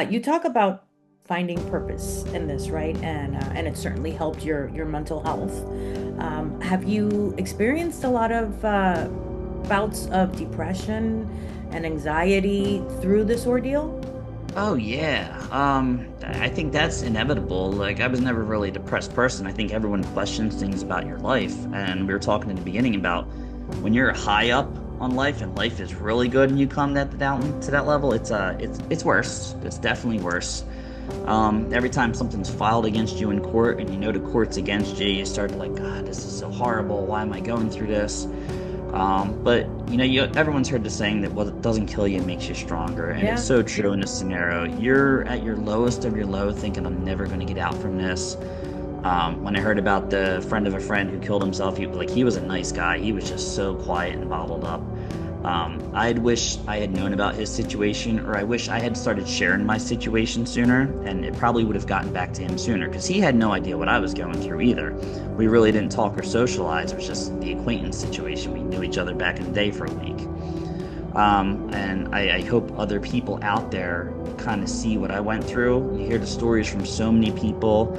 You talk about finding purpose in this, right? And it certainly helped your mental health. Have you experienced a lot of bouts of depression and anxiety through this ordeal? Oh yeah. I think that's inevitable. Like I was never really a depressed person. I think everyone questions things about your life. And we were talking in the beginning about when you're high up on life and life is really good and you come that down to that level, it's worse. It's definitely worse. Every time something's filed against you in court and you know the court's against you, you start to like, God, this is so horrible. Why am I going through this? But everyone's heard the saying that what doesn't kill you makes you stronger, and it's Yeah. so true in this scenario. You're at your lowest of your low, thinking I'm never going to get out from this. When I heard about the friend of a friend who killed himself, he was a nice guy. He was just so quiet and bottled up. I'd wish I had known about his situation, or I wish I had started sharing my situation sooner, and it probably would have gotten back to him sooner, because he had no idea what I was going through either. We really didn't talk or socialize. It was just the acquaintance situation. We knew each other back in the day for a week. And I hope other people out there kind of see what I went through. You hear the stories from so many people.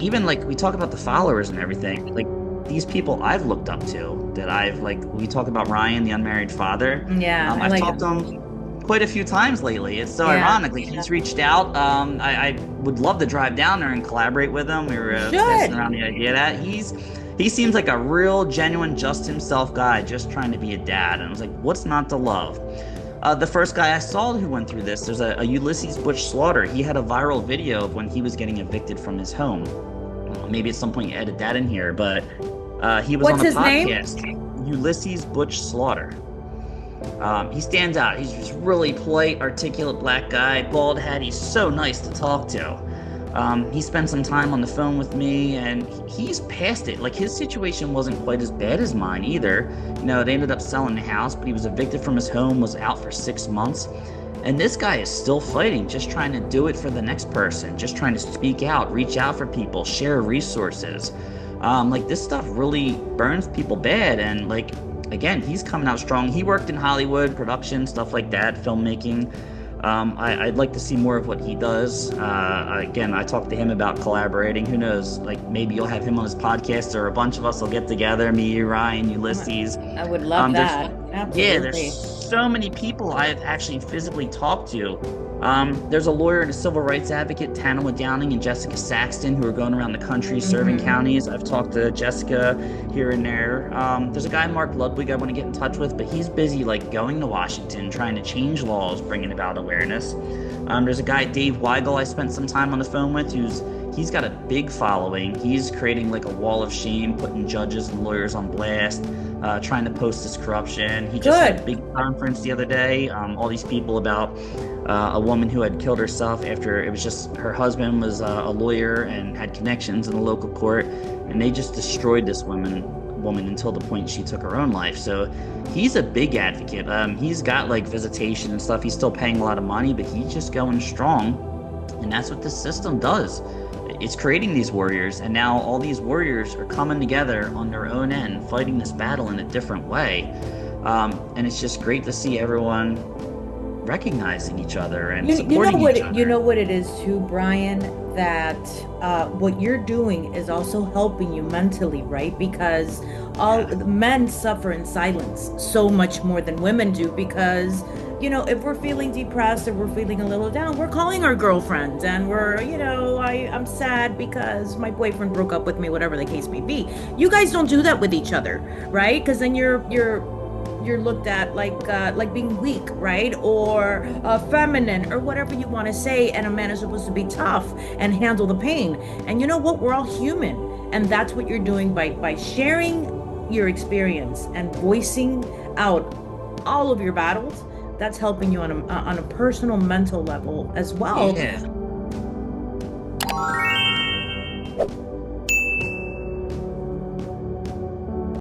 Even like we talk about the followers and everything. Like these people I've looked up to that I've like we talk about Ryan, the unmarried father. Yeah, I I've like talked to him. him quite a few times lately. It's so Yeah. ironic. Like he's reached out. I would love to drive down there and collaborate with him. We were You passing should. around the idea that he seems like a real, genuine, just himself guy, just trying to be a dad. And I was like, what's not to love? The first guy I saw who went through this, there's a Ulysses Butch Slaughter. He had a viral video of when he was getting evicted from his home. Maybe at some point you edit that in here, but he was on What's a his name? podcast, Ulysses Butch Slaughter. He stands out. He's just really polite, articulate black guy, bald head. He's so nice to talk to. He spent some time on the phone with me, and he's past it. Like his situation wasn't quite as bad as mine either. They ended up selling the house, but he was evicted from his home, was out for 6 months. And this guy is still fighting, just trying to do it for the next person, just trying to speak out, reach out for people, share resources. Like this stuff really burns people bad, and like again, he's coming out strong. He worked in Hollywood, production, stuff like that, filmmaking. I'd like to see more of what he does. Again, I talked to him about collaborating. Who knows? Like maybe you'll have him on his podcast, or a bunch of us will get together. Me, you, Ryan, Ulysses. I would love There's that. yeah, there's Absolutely. so many people I've actually physically talked to. There's a lawyer and a civil rights advocate, Tanoa Downing and Jessica Saxton, who are going around the country serving Hmm. counties. I've talked to Jessica here and there. There's a guy, Mark Ludwig, I want to get in touch with, but he's busy like going to Washington, trying to change laws, bringing about awareness. There's a guy, Dave Weigel, I spent some time on the phone with, he's got a big following. He's creating like a wall of shame, putting judges and lawyers on blast, trying to post this corruption. He just had a Good. big conference the other day. All these people about a woman who had killed herself after it was just her husband was a lawyer and had connections in the local court, and they just destroyed this woman until the point she took her own life. So he's a big advocate. He's got like visitation and stuff. He's still paying a lot of money, but he's just going strong. And that's what this system does. It's creating these warriors, and now all these warriors are coming together on their own end, fighting this battle in a different way. And it's just great to see everyone recognizing each other and You know supporting each what you other. know what it is too, Brian, that what you're doing is also helping you mentally, right? Because all Yeah. men suffer in silence so much more than women do because if we're feeling depressed or we're feeling a little down, we're calling our girlfriends and I'm sad because my boyfriend broke up with me, whatever the case may be. You guys don't do that with each other, right? Because then you're looked at like being weak, right? Or feminine or whatever you want to say. And a man is supposed to be tough and handle the pain. And you know what? We're all human. And that's what you're doing by sharing your experience and voicing out all of your battles. That's helping you on a personal mental level as well. Yeah.